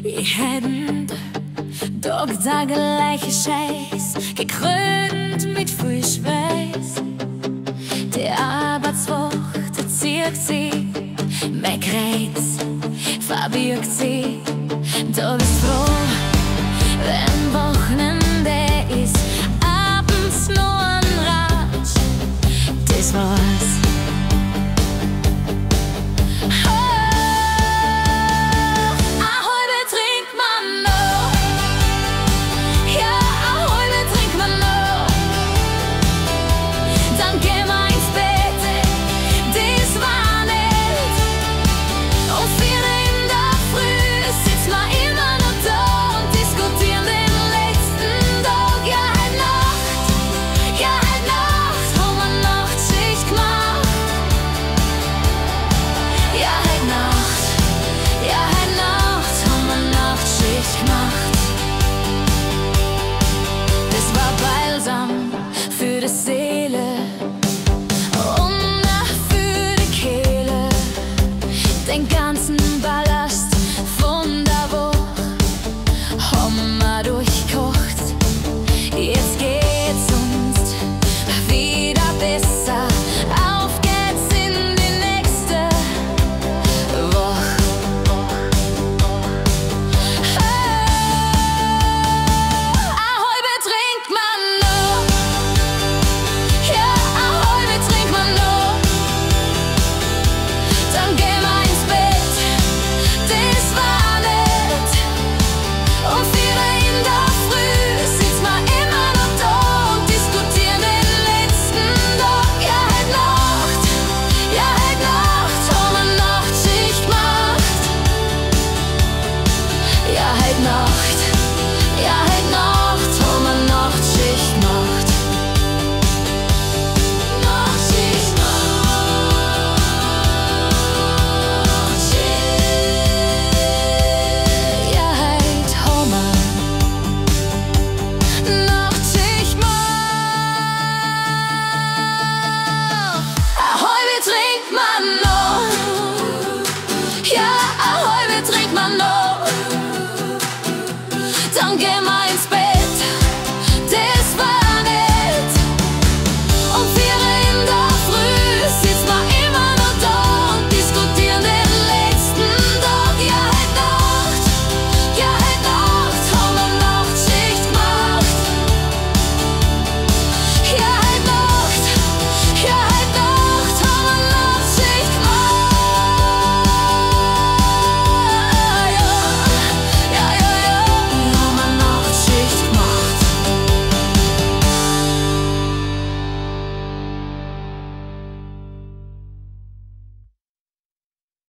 Ich hätten doch der gleiche Scheiß, gekrönt mit viel Schweiß. Die Arbeitswoche zieht sie, mein Kreuz verbirgt sie. Da bist froh, wenn Wochenende ist, abends nur ein Ratsch, das war's. Für die Seele und auch für die Kehle, den ganzen